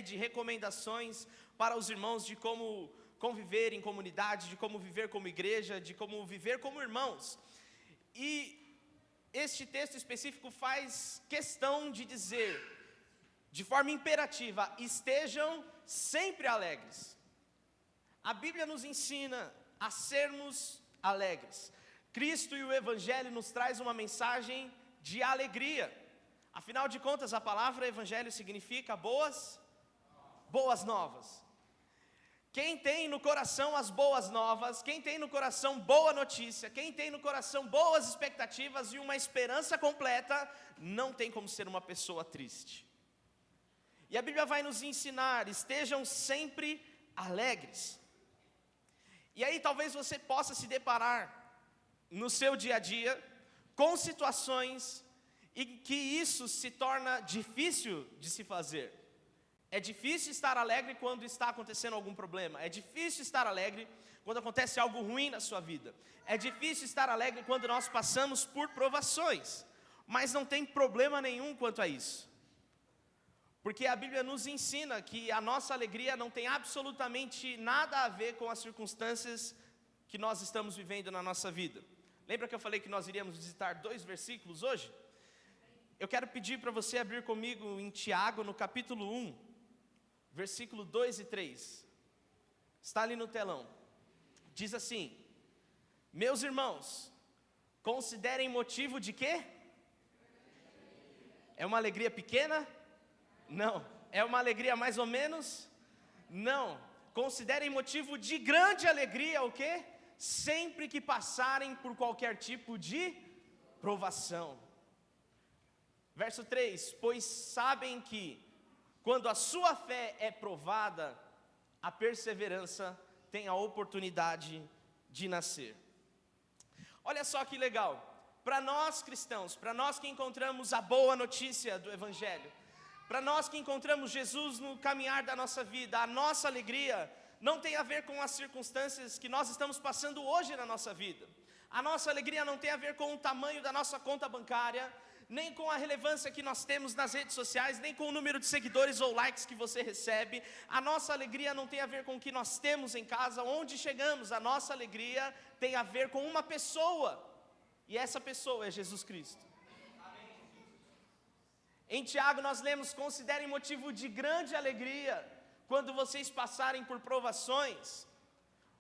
de recomendações para os irmãos de como conviver em comunidade, de como viver como igreja, de como viver como irmãos. E este texto específico faz questão de dizer, de forma imperativa, estejam sempre alegres. A Bíblia nos ensina a sermos alegres. Cristo e o Evangelho nos traz uma mensagem de alegria. Afinal de contas, a palavra Evangelho significa boas novas. Quem tem no coração as boas novas, quem tem no coração boa notícia, quem tem no coração boas expectativas e uma esperança completa, não tem como ser uma pessoa triste. E a Bíblia vai nos ensinar, estejam sempre alegres. E aí talvez você possa se deparar no seu dia a dia com situações em que isso se torna difícil de se fazer. É difícil estar alegre quando está acontecendo algum problema. É difícil estar alegre quando acontece algo ruim na sua vida. É difícil estar alegre quando nós passamos por provações. Mas não tem problema nenhum quanto a isso. Porque a Bíblia nos ensina que a nossa alegria não tem absolutamente nada a ver com as circunstâncias que nós estamos vivendo na nossa vida. Lembra que eu falei que nós iríamos visitar 2 versículos hoje? Eu quero pedir para você abrir comigo em Tiago, no capítulo 1, versículo 2 e 3. Está ali no telão. Diz assim: meus irmãos, considerem motivo de quê? É uma alegria pequena? Não. É uma alegria mais ou menos? Não. Considerem motivo de grande alegria o quê? Sempre que passarem por qualquer tipo de provação. Verso 3: pois sabem que quando a sua fé é provada, a perseverança tem a oportunidade de nascer. Olha só que legal. Para nós cristãos, para nós que encontramos a boa notícia do Evangelho, para nós que encontramos Jesus no caminhar da nossa vida, a nossa alegria não tem a ver com as circunstâncias que nós estamos passando hoje na nossa vida. A nossa alegria não tem a ver com o tamanho da nossa conta bancária, nem com a relevância que nós temos nas redes sociais, nem com o número de seguidores ou likes que você recebe. A nossa alegria não tem a ver com o que nós temos em casa, onde chegamos. A nossa alegria tem a ver com uma pessoa, e essa pessoa é Jesus Cristo. Em Tiago nós lemos: considerem motivo de grande alegria quando vocês passarem por provações,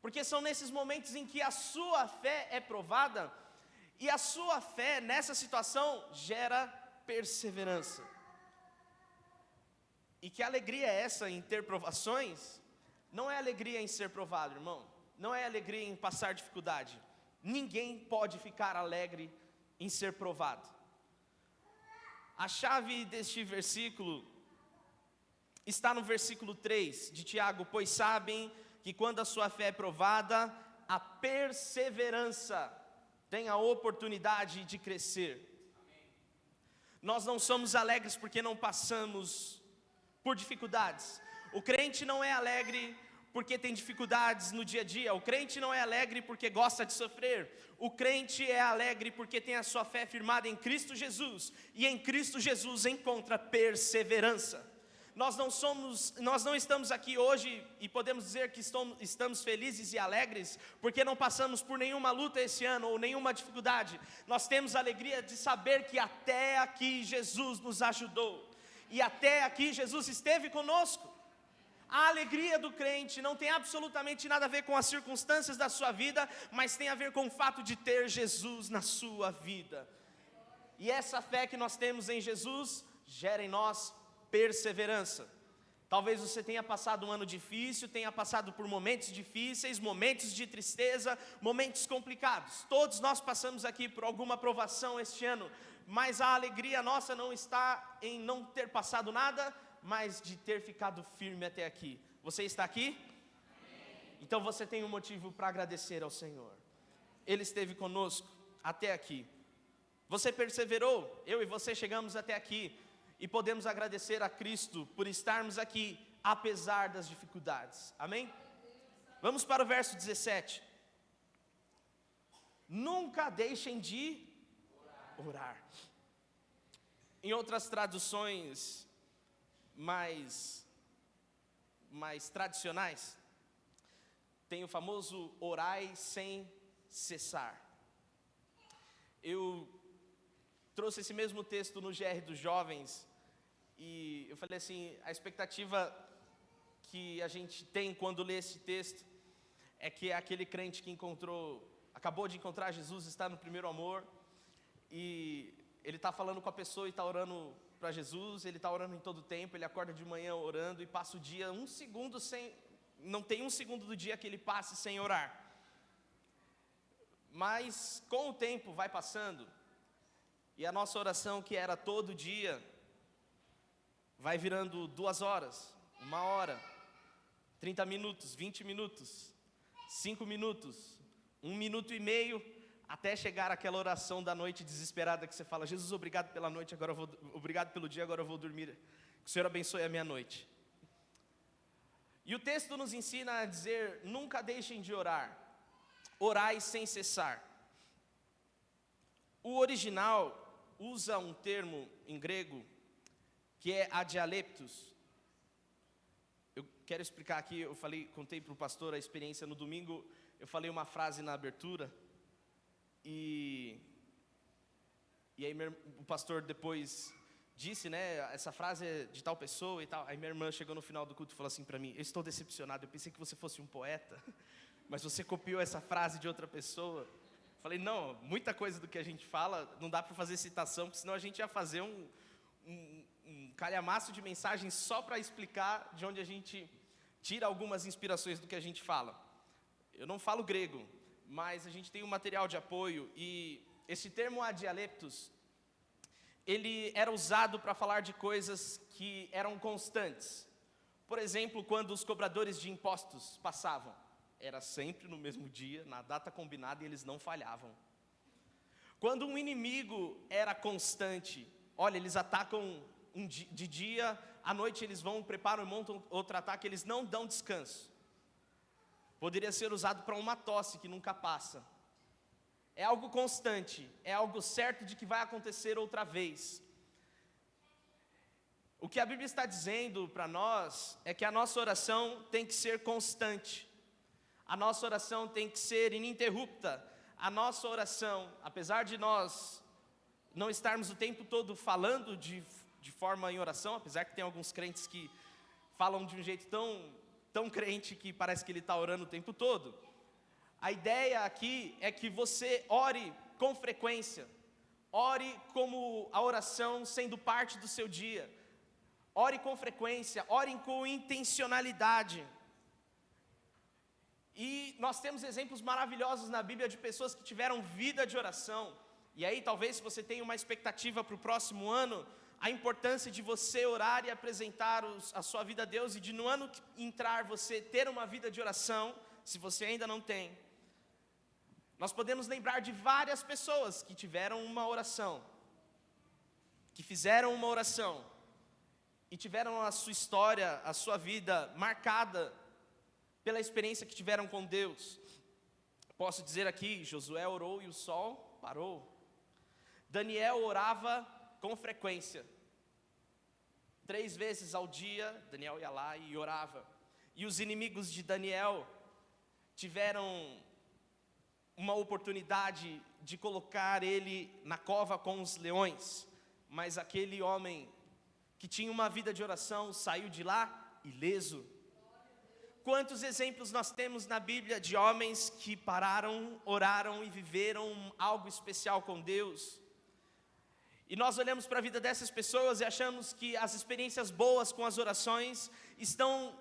porque são nesses momentos em que a sua fé é provada, e a sua fé nessa situação gera perseverança. E que alegria é essa em ter provações? Não é alegria em ser provado, irmão. Não é alegria em passar dificuldade. Ninguém pode ficar alegre em ser provado. A chave deste versículo está no versículo 3 de Tiago: pois sabem que quando a sua fé é provada, a perseverança tem a oportunidade de crescer. Nós não somos alegres porque não passamos por dificuldades. O crente não é alegre porque tem dificuldades no dia a dia. O crente não é alegre porque gosta de sofrer. O crente é alegre porque tem a sua fé firmada em Cristo Jesus, e em Cristo Jesus encontra perseverança. Nós não estamos aqui hoje e podemos dizer que estamos felizes e alegres porque não passamos por nenhuma luta esse ano ou nenhuma dificuldade. Nós temos a alegria de saber que até aqui Jesus nos ajudou, e até aqui Jesus esteve conosco. A alegria do crente não tem absolutamente nada a ver com as circunstâncias da sua vida, mas tem a ver com o fato de ter Jesus na sua vida. E essa fé que nós temos em Jesus gera em nós perseverança. Talvez você tenha passado um ano difícil, tenha passado por momentos difíceis, momentos de tristeza, momentos complicados. Todos nós passamos aqui por alguma provação este ano, mas a alegria nossa não está em não ter passado nada, mas de ter ficado firme até aqui. Você está aqui? Então você tem um motivo para agradecer ao Senhor. Ele esteve conosco até aqui. Você perseverou, eu e você chegamos até aqui, e podemos agradecer a Cristo por estarmos aqui, apesar das dificuldades. Amém? Vamos para o verso 17. Nunca deixem de orar. Em outras traduções mais mais tradicionais, tem o famoso orai sem cessar. Eu trouxe esse mesmo texto no GR dos Jovens, e eu falei assim, a expectativa que a gente tem quando lê esse texto, é que é aquele crente que acabou de encontrar Jesus, está no primeiro amor, e ele está falando com a pessoa e está orando para Jesus, ele está orando em todo o tempo, ele acorda de manhã orando e passa o dia não tem um segundo do dia que ele passe sem orar. Mas com o tempo vai passando, e a nossa oração que era todo dia, vai virando 2 horas, 1 hora, 30 minutos, 20 minutos, 5 minutos, 1 minuto e meio, até chegar àquela oração da noite desesperada que você fala, Jesus, obrigado pela noite, obrigado pelo dia, agora eu vou dormir, que o Senhor abençoe a minha noite. E o texto nos ensina a dizer, nunca deixem de orar, orai sem cessar. O original usa um termo em grego, que é adialeptos. Eu quero explicar aqui, contei para o pastor a experiência no domingo, eu falei uma frase na abertura, e aí o pastor depois disse, né, essa frase é de tal pessoa e tal. Aí minha irmã chegou no final do culto e falou assim para mim, eu estou decepcionado, eu pensei que você fosse um poeta, mas você copiou essa frase de outra pessoa. Falei, não, muita coisa do que a gente fala, não dá para fazer citação, porque senão a gente ia fazer um calhamaço de mensagens só para explicar de onde a gente tira algumas inspirações do que a gente fala. Eu não falo grego, mas a gente tem um material de apoio, e esse termo adialeptos, ele era usado para falar de coisas que eram constantes. Por exemplo, quando os cobradores de impostos passavam, era sempre no mesmo dia, na data combinada, e eles não falhavam. Quando um inimigo era constante, olha, eles atacam de dia, à noite eles vão, preparam e montam outro ataque, eles não dão descanso. Poderia ser usado para uma tosse que nunca passa. É algo constante, é algo certo de que vai acontecer outra vez. O que a Bíblia está dizendo para nós é que a nossa oração tem que ser constante. A nossa oração tem que ser ininterrupta. A nossa oração, apesar de nós não estarmos o tempo todo falando de forma em oração, apesar que tem alguns crentes que falam de um jeito tão crente que parece que ele está orando o tempo todo. A ideia aqui é que você ore com frequência, ore como a oração sendo parte do seu dia, ore com frequência, ore com intencionalidade. E nós temos exemplos maravilhosos na Bíblia de pessoas que tiveram vida de oração. E aí talvez se você tenha uma expectativa para o próximo ano, a importância de você orar e apresentar a sua vida a Deus, e de no ano que entrar você ter uma vida de oração, se você ainda não tem. Nós podemos lembrar de várias pessoas que tiveram uma oração, que fizeram uma oração, e tiveram a sua história, a sua vida marcada pela experiência que tiveram com Deus. Posso dizer aqui, Josué orou e o sol parou. Daniel orava com frequência. 3 vezes ao dia, Daniel ia lá e orava. E os inimigos de Daniel tiveram uma oportunidade de colocar ele na cova com os leões. Mas aquele homem que tinha uma vida de oração saiu de lá ileso. Quantos exemplos nós temos na Bíblia de homens que pararam, oraram e viveram algo especial com Deus? E nós olhamos para a vida dessas pessoas e achamos que as experiências boas com as orações estão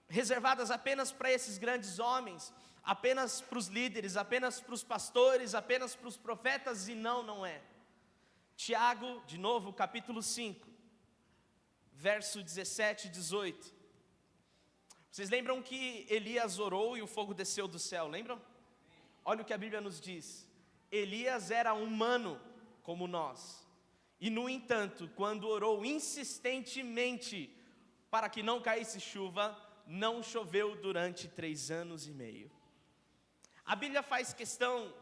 reservadas apenas para esses grandes homens, apenas para os líderes, apenas para os pastores, apenas para os profetas, e não é. Tiago, de novo, capítulo 5, verso 17 e 18. Vocês lembram que Elias orou e o fogo desceu do céu, lembram? Olha o que a Bíblia nos diz. Elias era humano como nós, e no entanto, quando orou insistentemente para que não caísse chuva, não choveu durante 3 anos e meio. A Bíblia faz questão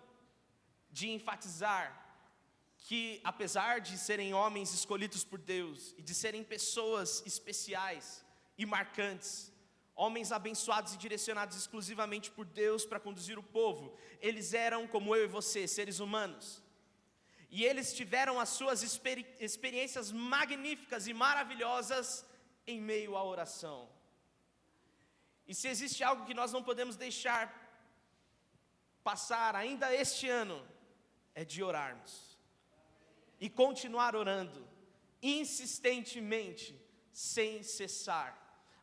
de enfatizar que, apesar de serem homens escolhidos por Deus, e de serem pessoas especiais e marcantes, homens abençoados e direcionados exclusivamente por Deus para conduzir o povo. Eles eram como eu e você, seres humanos. E eles tiveram as suas experiências magníficas e maravilhosas em meio à oração. E se existe algo que nós não podemos deixar passar ainda este ano, é de orarmos. E continuar orando, insistentemente, sem cessar.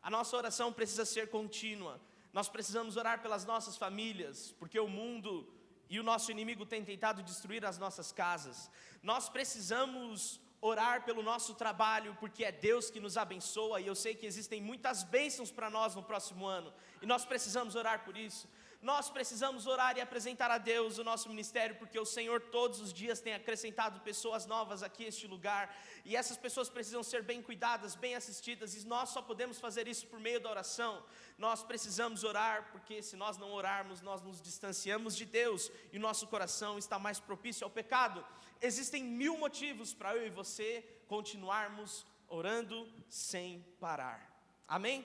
A nossa oração precisa ser contínua. Nós precisamos orar pelas nossas famílias, porque o mundo e o nosso inimigo têm tentado destruir as nossas casas. Nós precisamos orar pelo nosso trabalho, porque é Deus que nos abençoa, e eu sei que existem muitas bênçãos para nós no próximo ano, e nós precisamos orar por isso. Nós precisamos orar e apresentar a Deus o nosso ministério, porque o Senhor todos os dias tem acrescentado pessoas novas aqui a este lugar, e essas pessoas precisam ser bem cuidadas, bem assistidas, e nós só podemos fazer isso por meio da oração. Nós precisamos orar, porque se nós não orarmos, nós nos distanciamos de Deus, e o nosso coração está mais propício ao pecado. Existem 1000 motivos para eu e você continuarmos orando sem parar. Amém?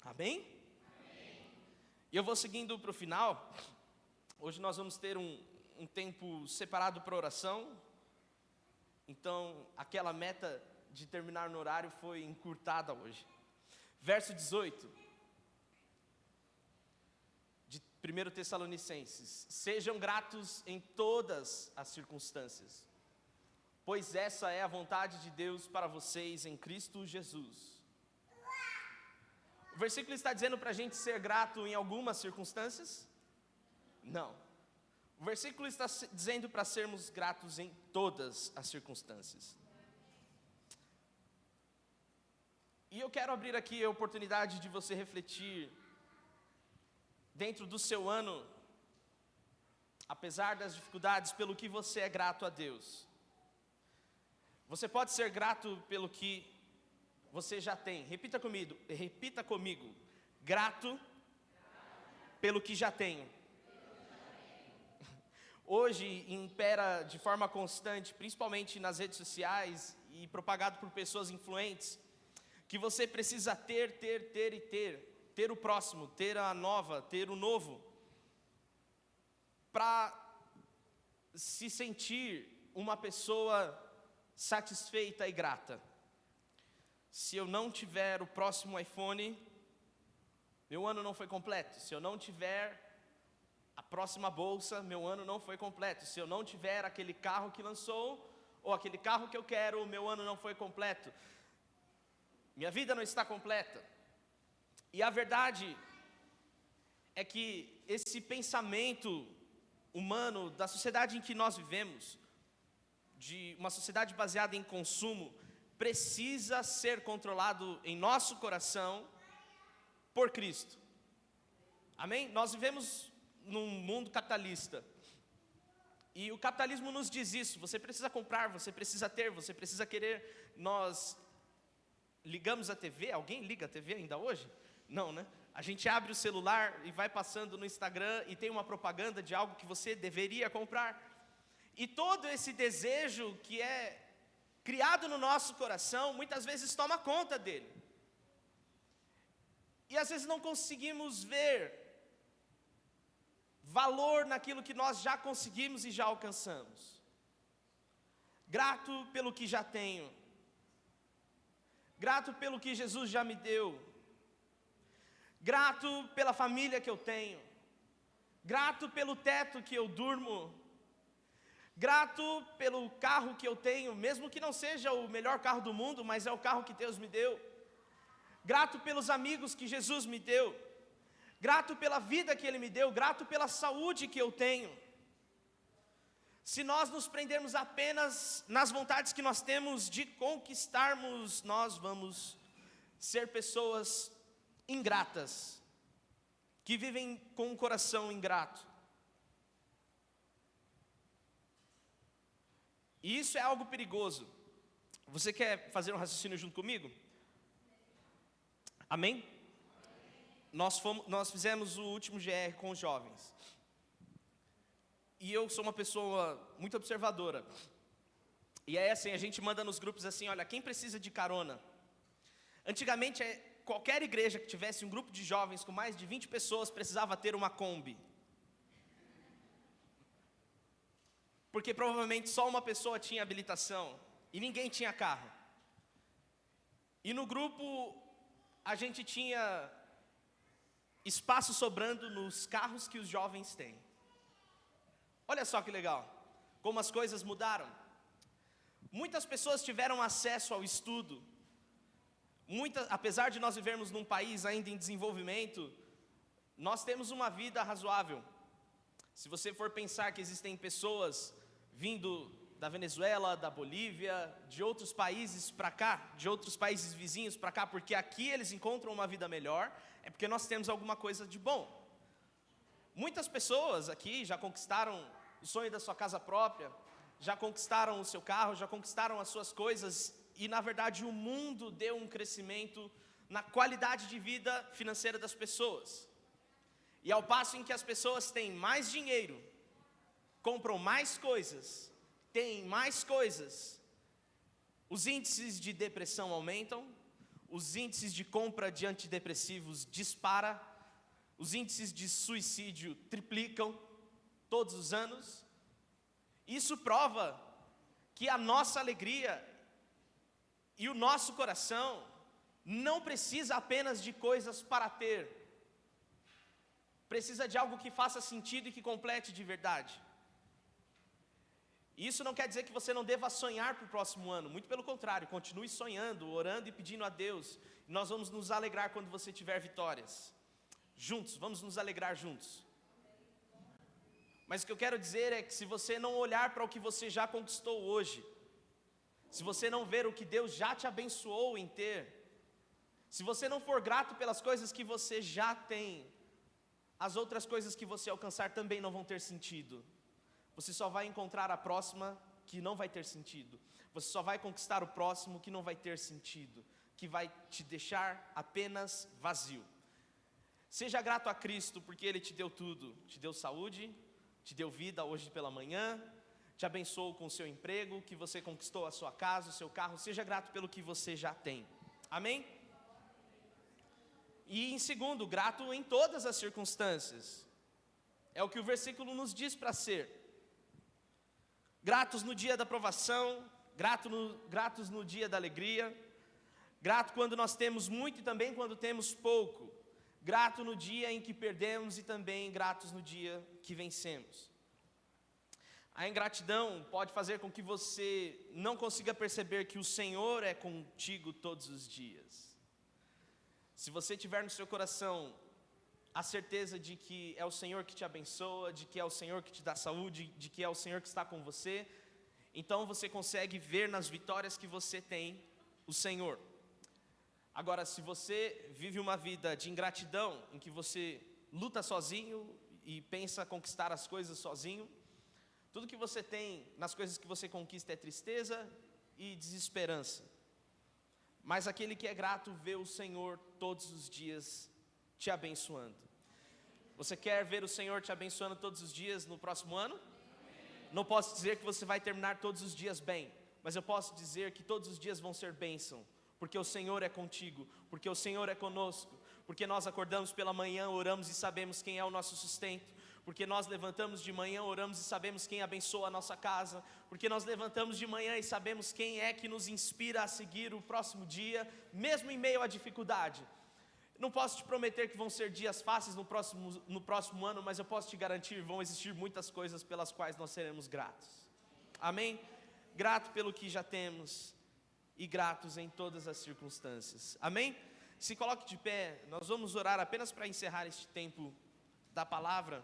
Amém? E eu vou seguindo para o final. Hoje nós vamos ter um tempo separado para oração. Então, aquela meta de terminar no horário foi encurtada hoje. Verso 18 de 1 Tessalonicenses: sejam gratos em todas as circunstâncias, pois essa é a vontade de Deus para vocês em Cristo Jesus. O versículo está dizendo para a gente ser grato em algumas circunstâncias? Não. O versículo está dizendo para sermos gratos em todas as circunstâncias. E eu quero abrir aqui a oportunidade de você refletir dentro do seu ano, apesar das dificuldades, pelo que você é grato a Deus. Você pode ser grato pelo que você já tem. Repita comigo. Grato pelo que já tenho. Hoje impera de forma constante, principalmente nas redes sociais e propagado por pessoas influentes, que você precisa ter o próximo, ter a nova, ter o novo, para se sentir uma pessoa satisfeita e grata. Se eu não tiver o próximo iPhone, meu ano não foi completo. Se eu não tiver a próxima bolsa, meu ano não foi completo. Se eu não tiver aquele carro que lançou, ou aquele carro que eu quero, meu ano não foi completo. Minha vida não está completa. E a verdade é que esse pensamento humano da sociedade em que nós vivemos, de uma sociedade baseada em consumo, precisa ser controlado em nosso coração por Cristo. Amém? Nós vivemos num mundo capitalista, e o capitalismo nos diz isso: você precisa comprar, você precisa ter, você precisa querer. Nós ligamos a TV, alguém liga a TV ainda hoje? Não, né? A gente abre o celular e vai passando no Instagram e tem uma propaganda de algo que você deveria comprar, e todo esse desejo que é criado no nosso coração, muitas vezes toma conta dele. E às vezes não conseguimos ver valor naquilo que nós já conseguimos e já alcançamos. Grato pelo que já tenho. Grato pelo que Jesus já me deu. Grato pela família que eu tenho. Grato pelo teto que eu durmo. Grato pelo carro que eu tenho, mesmo que não seja o melhor carro do mundo, mas é o carro que Deus me deu. Grato pelos amigos que Jesus me deu. Grato pela vida que Ele me deu. Grato pela saúde que eu tenho. Se nós nos prendermos apenas nas vontades que nós temos de conquistarmos, nós vamos ser pessoas ingratas, que vivem com um coração ingrato. E isso é algo perigoso. Você quer fazer um raciocínio junto comigo? Amém? Nós fizemos o último GR com os jovens. E eu sou uma pessoa muito observadora. E é assim, a gente manda nos grupos assim: olha, quem precisa de carona? Antigamente qualquer igreja que tivesse um grupo de jovens com mais de 20 pessoas precisava ter uma Kombi. Porque provavelmente só uma pessoa tinha habilitação e ninguém tinha carro. E no grupo a gente tinha espaço sobrando nos carros que os jovens têm. Olha só que legal, como as coisas mudaram. Muitas pessoas tiveram acesso ao estudo. Apesar de nós vivermos num país ainda em desenvolvimento, nós temos uma vida razoável. Se você for pensar que existem pessoas vindo da Venezuela, da Bolívia, de outros países para cá, de outros países vizinhos para cá, porque aqui eles encontram uma vida melhor, é porque nós temos alguma coisa de bom. Muitas pessoas aqui já conquistaram o sonho da sua casa própria, já conquistaram o seu carro, já conquistaram as suas coisas, e na verdade o mundo deu um crescimento na qualidade de vida financeira das pessoas. E ao passo em que as pessoas têm mais dinheiro, compram mais coisas, têm mais coisas, os índices de depressão aumentam, os índices de compra de antidepressivos disparam, os índices de suicídio triplicam todos os anos. Isso prova que a nossa alegria e o nosso coração não precisa apenas de coisas para ter, precisa de algo que faça sentido e que complete de verdade. Isso não quer dizer que você não deva sonhar para o próximo ano, muito pelo contrário, continue sonhando, orando e pedindo a Deus. Nós vamos nos alegrar quando você tiver vitórias, juntos, vamos nos alegrar juntos. Mas o que eu quero dizer é que se você não olhar para o que você já conquistou hoje, se você não ver o que Deus já te abençoou em ter, se você não for grato pelas coisas que você já tem, as outras coisas que você alcançar também não vão ter sentido. Você só vai encontrar a próxima que não vai ter sentido. Você só vai conquistar o próximo que não vai ter sentido, que vai te deixar apenas vazio. Seja grato a Cristo porque Ele te deu tudo, te deu saúde, te deu vida hoje pela manhã, te abençoou com o seu emprego, que você conquistou a sua casa, o seu carro. Seja grato pelo que você já tem. Amém? E em segundo, grato em todas as circunstâncias. É o que o versículo nos diz para ser. Gratos no dia da provação, gratos no dia da alegria, grato quando nós temos muito e também quando temos pouco, grato no dia em que perdemos e também gratos no dia que vencemos. A ingratidão pode fazer com que você não consiga perceber que o Senhor é contigo todos os dias. Se você tiver no seu coração a certeza de que é o Senhor que te abençoa, de que é o Senhor que te dá saúde, de que é o Senhor que está com você, então você consegue ver nas vitórias que você tem o Senhor. Agora, se você vive uma vida de ingratidão, em que você luta sozinho e pensa conquistar as coisas sozinho, tudo que você tem nas coisas que você conquista é tristeza e desesperança. Mas aquele que é grato vê o Senhor todos os dias te abençoando. Você quer ver o Senhor te abençoando todos os dias no próximo ano? Não posso dizer que você vai terminar todos os dias bem, mas eu posso dizer que todos os dias vão ser bênção, porque o Senhor é contigo, porque o Senhor é conosco, porque nós acordamos pela manhã, oramos e sabemos quem é o nosso sustento, porque nós levantamos de manhã, oramos e sabemos quem abençoa a nossa casa, porque nós levantamos de manhã e sabemos quem é que nos inspira a seguir o próximo dia, mesmo em meio à dificuldade. Não posso te prometer que vão ser dias fáceis no próximo ano, mas eu posso te garantir, vão existir muitas coisas pelas quais nós seremos gratos. Amém? Grato pelo que já temos e gratos em todas as circunstâncias. Amém? Se coloque de pé, nós vamos orar apenas para encerrar este tempo da palavra.